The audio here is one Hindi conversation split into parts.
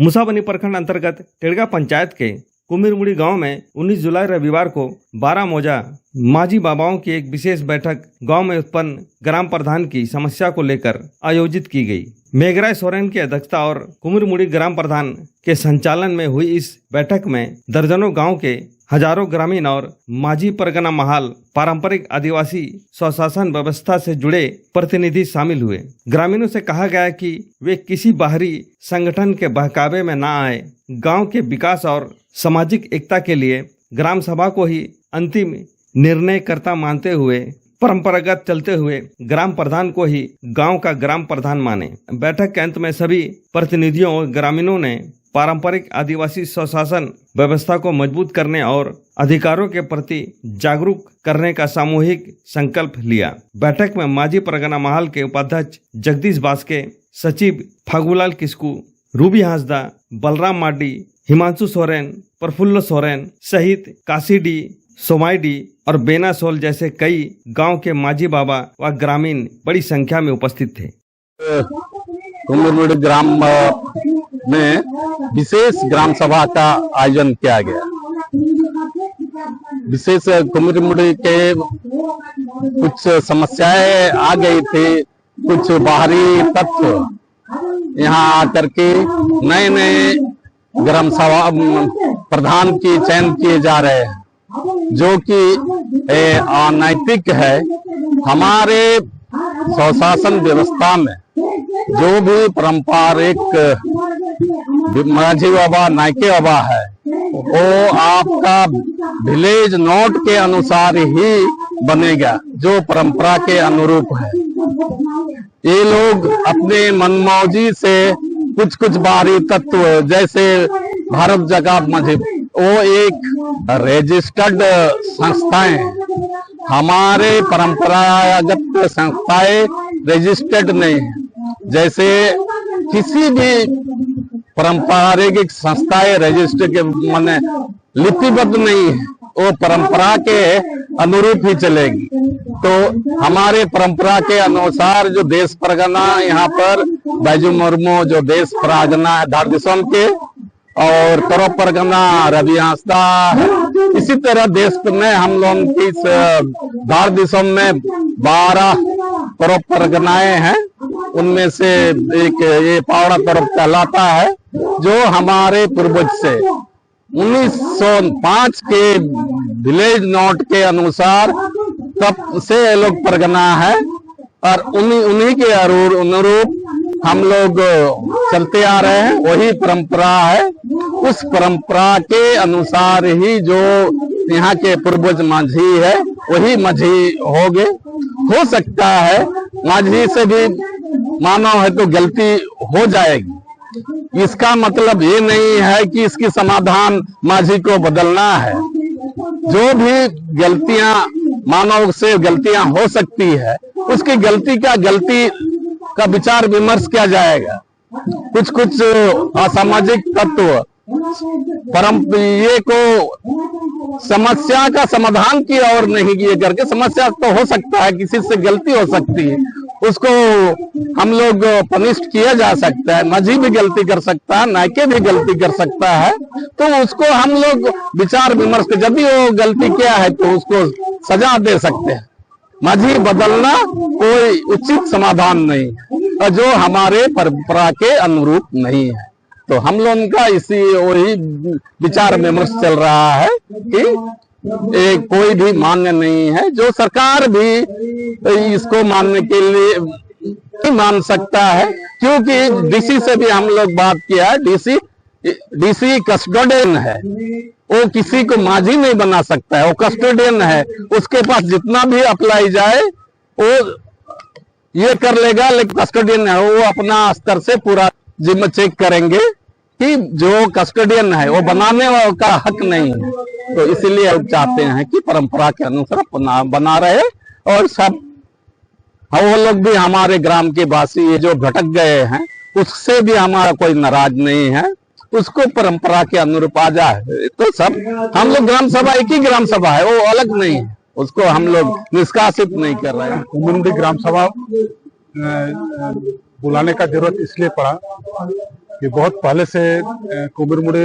मुसाबनी प्रखंड अंतर्गत टेड़गा पंचायत के कुमिरमुड़ी गांव में 19 जुलाई रविवार को 12 मौजा माझी बाबाओं की एक विशेष बैठक गांव में उत्पन्न ग्राम प्रधान की समस्या को लेकर आयोजित की गई। मेघराज सोरेन की अध्यक्षता और कुमिरमुड़ी ग्राम प्रधान के संचालन में हुई इस बैठक में दर्जनों गांव के हजारों ग्रामीण और माझी परगना महाल पारंपरिक आदिवासी स्वशासन व्यवस्था से जुड़े प्रतिनिधि शामिल हुए। ग्रामीणों से कहा गया कि वे किसी बाहरी संगठन के बहकावे में न आए, गांव के विकास और सामाजिक एकता के लिए ग्राम सभा को ही अंतिम निर्णयकर्ता मानते हुए परंपरागत चलते हुए ग्राम प्रधान को ही गांव का ग्राम प्रधान माने। बैठक के अंत में सभी प्रतिनिधियों और ग्रामीणों ने पारंपरिक आदिवासी स्वशासन व्यवस्था को मजबूत करने और अधिकारों के प्रति जागरूक करने का सामूहिक संकल्प लिया। बैठक में माझी परगना महाल के उपाध्यक्ष जगदीश बास्के, सचिव फागुलाल किस्कू, रूबी हांसदा, बलराम माडी, हिमांशु सोरेन, प्रफुल्ल सोरेन सहित काशीडी, सोमाईडी और बेना सोल जैसे कई गांव के माझी बाबा व ग्रामीण बड़ी संख्या में उपस्थित थे। कुमिरमुड़ी ग्राम में विशेष ग्राम सभा का आयोजन किया गया। विशेष कुमिरमुड़ी के कुछ समस्याएं आ गई थी, कुछ बाहरी तत्व यहाँ आकर के नए नए ग्राम सभा प्रधान की चयन किए जा रहे हैं, जो कि अनैतिक है। हमारे स्वशासन व्यवस्था में जो भी पारंपरिक माझी बाबा नायके बाबा है, वो आपका विलेज नोट के अनुसार ही बनेगा, जो परंपरा के अनुरूप है। ये लोग अपने मनमौजी से कुछ बाहरी तत्व जैसे भारत जगह माझी, वो एक रजिस्टर्ड संस्थाएं, हमारे परंपरागत संस्थाएं रजिस्टर्ड नहीं है। जैसे किसी भी पारंपरिक संस्थाएं रजिस्टर के माने लिपिबद्ध नहीं है, वो परंपरा के अनुरूप ही चलेगी। तो हमारे परंपरा के अनुसार जो देश परगना यहाँ पर बैजू मुर्मू जो देश परगना है धार दिसम के, और तरो परगना रवि हांसदा है, इसी तरह देश में हम लोग की धार दिसम में 12 तरो परगनाएं हैं। उनमें से एक ये पावड़ा तरफ कहलाता है, जो हमारे पूर्वज से 1905 के विलेज नोट के अनुसार तब से ये लोग परगना है, और उन्हीं के अनुरूप हम लोग चलते आ रहे हैं। वही परंपरा है, उस परंपरा के अनुसार ही जो यहाँ के पूर्वज माझी है वही माझी होंगे। हो सकता है माझी से भी मानव है तो गलती हो जाएगी, इसका मतलब ये नहीं है कि इसकी समाधान माझी को बदलना है। जो भी गलतियां मानव से गलतियां हो सकती है, उसकी गलती का विचार विमर्श किया जाएगा। कुछ असामाजिक तत्व ये को समस्या का समाधान की और नहीं किए करके, समस्या तो हो सकता है, किसी से गलती हो सकती है, उसको हम लोग पनिष्ट किया जा सकता है। माझी भी गलती कर सकता है, नायके भी गलती कर सकता है, तो उसको हम लोग विचार विमर्श के जब भी वो गलती किया है तो उसको सजा दे सकते हैं। माझी बदलना कोई उचित समाधान नहीं है, और जो हमारे परंपरा के अनुरूप नहीं है। तो हम लोगों का इसी वही विचार विमर्श चल रहा है कि कोई भी मान्य नहीं है। जो सरकार भी इसको मानने के लिए नहीं मान सकता है, क्योंकि डीसी से भी हम लोग बात किया है। डीसी कस्टोडियन है, वो किसी को माझी नहीं बना सकता है, वो कस्टोडियन है। उसके पास जितना भी अप्लाई जाए वो ये कर लेगा, लेकिन कस्टोडियन है, वो अपना स्तर से पूरा जिम्मे चेक करेंगे कि जो कस्टोडियन है वो बनाने का हक नहीं है। तो इसीलिए हम चाहते हैं कि परंपरा के अनुसार बना रहे, और सब वो लोग भी हमारे ग्राम के वासी जो भटक गए हैं उससे भी हमारा कोई नाराज नहीं है, उसको परंपरा के अनुरूप आ जाए। तो सब हम लोग ग्राम सभा एक ही ग्राम सभा है, वो अलग नहीं है, उसको हम लोग निष्कासित नहीं कर रहे हैं। कुमिरमुड़ी ग्राम सभा बुलाने का जरूरत इसलिए पड़ा ये बहुत पहले से कुमिरमुड़ी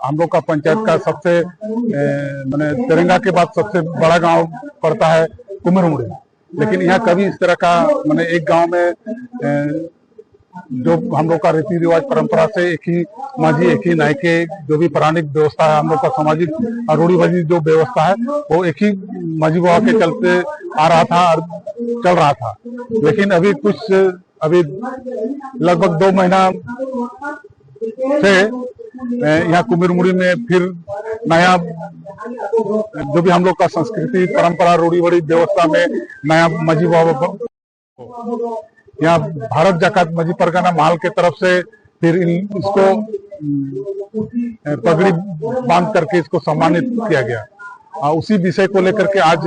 हम लोग का पंचायत का सबसे मैंने तेरंगा के बाद सबसे बड़ा गांव पड़ता है कुमिरमुड़ी। लेकिन यहाँ कभी इस तरह का मैंने एक गांव में जो हम लोग का रीति रिवाज परंपरा से एक ही माझी एक ही नायके जो भी पौराणिक व्यवस्था है हम लोग का सामाजिक रूढ़िवादी जो व्यवस्था है वो एक ही माझी बाबा के चलते आ रहा था और चल रहा था। लेकिन अभी लगभग 2 महीना से यहाँ कुमिरमुड़ी में फिर नया जो भी हम लोग का संस्कृति परंपरा रूढ़िवादी व्यवस्था में नया माझी बाबा यहाँ भारत जाकात माझी परगना महल के तरफ से फिर इसको पगड़ी बांध करके इसको सम्मानित किया गया। उसी विषय को लेकर के आज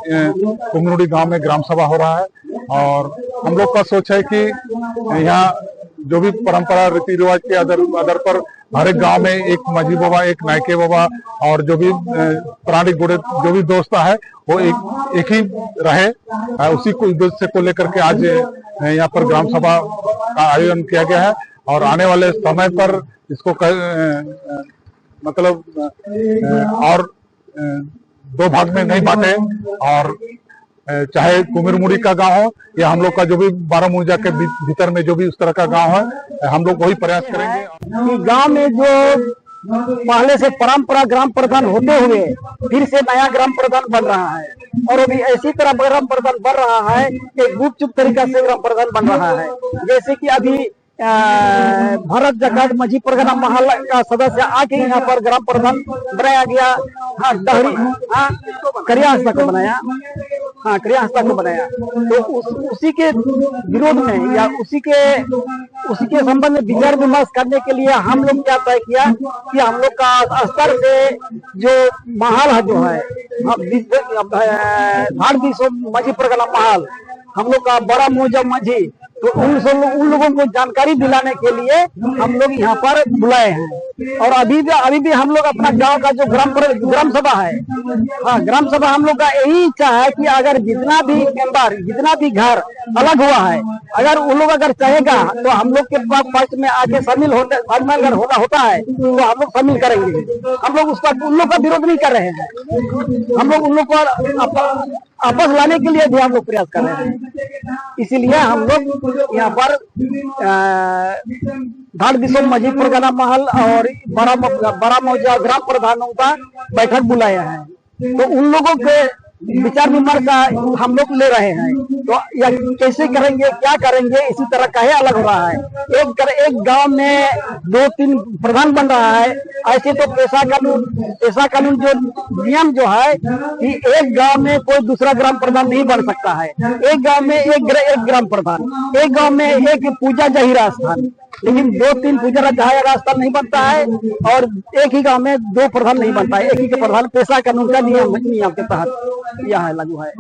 कुमिरमुड़ी गांव में ग्राम सभा हो रहा है और हम लोग का सोच है कि यहाँ जो भी परंपरा रीति रिवाज के आधार पर हर एक गांव में एक माझी बाबा एक नायके बाबा और जो भी पौराणिक गुड़े जो भी व्यवस्था है वो एक ही रहे। उसी को उद्देश्य को लेकर के आज यहाँ पर ग्राम सभा का आयोजन किया गया है और आने वाले समय पर इसको मतलब और 2 भाग में नहीं बांटे और चाहे कुमिरमुड़ी का गांव हो या हम लोग का जो भी 12 मुजा के भीतर में जो भी उस तरह का गांव है हम लोग वही प्रयास करेंगे। गांव में जो पहले से परंपरा ग्राम प्रधान होते हुए फिर से नया ग्राम प्रधान बन रहा है और अभी ऐसी तरह ग्राम प्रधान बन रहा है एक गुपचुप तरीका से ग्राम प्रधान बन रहा है। जैसे कि अभी भारत जाकात माझी परगना महल का सदस्य आके यहाँ पर ग्राम प्रधान बनाया गया। हाँ डहरी करिया हस्ता को बनाया। हाँ करिया हस्ता को बनाया तो उसी के विरोध में या उसी के संबंध में विचार विमर्श करने के लिए हम लोग क्या तय किया कि हम लोग का स्तर से जो महल है जो है भारत माझी परगना महल हम लोग का बड़ा मौजा माझी तो उन लोगों को जानकारी दिलाने के लिए हम लोग यहाँ पर बुलाए हैं। और अभी भी हम लोग अपना गांव का जो ग्राम सभा है हाँ ग्राम सभा हम लोग का यही इच्छा है कि अगर जितना भी मेंबर जितना भी घर अलग हुआ है अगर वो लोग अगर चाहेगा तो हम लोग के पास में आके शामिल अगर होता है तो हम लोग शामिल करेंगे। हम लोग उन लोग का विरोध नहीं कर रहे हैं। हम लोग उन लोग को आपस लाने के लिए भी हम लोग प्रयास कर रहे हैं। इसीलिए हम लोग यहाँ पर भारत माझी परगना महल और बड़ा मौजा ग्राम प्रधानों का बैठक बुलाया है तो उन लोगों के विचार विमर्श का हम लोग ले रहे हैं। तो या कैसे करेंगे क्या करेंगे इसी तरह का है अलग हो रहा है। एक गांव में 2-3 प्रधान बन रहा है। ऐसे तो पेशा कानून जो नियम जो है कि एक गांव में कोई दूसरा ग्राम प्रधान नहीं बन सकता है। एक गांव में एक ग्राम प्रधान एक गांव में एक पूजा जहीरा स्थान लेकिन 2-3 पूजा जहीरा स्थान नहीं बनता है और एक ही गांव में 2 प्रधान नहीं बनता है। एक ही के प्रधान पेशा कानून का नियम के तहत यह लागू है।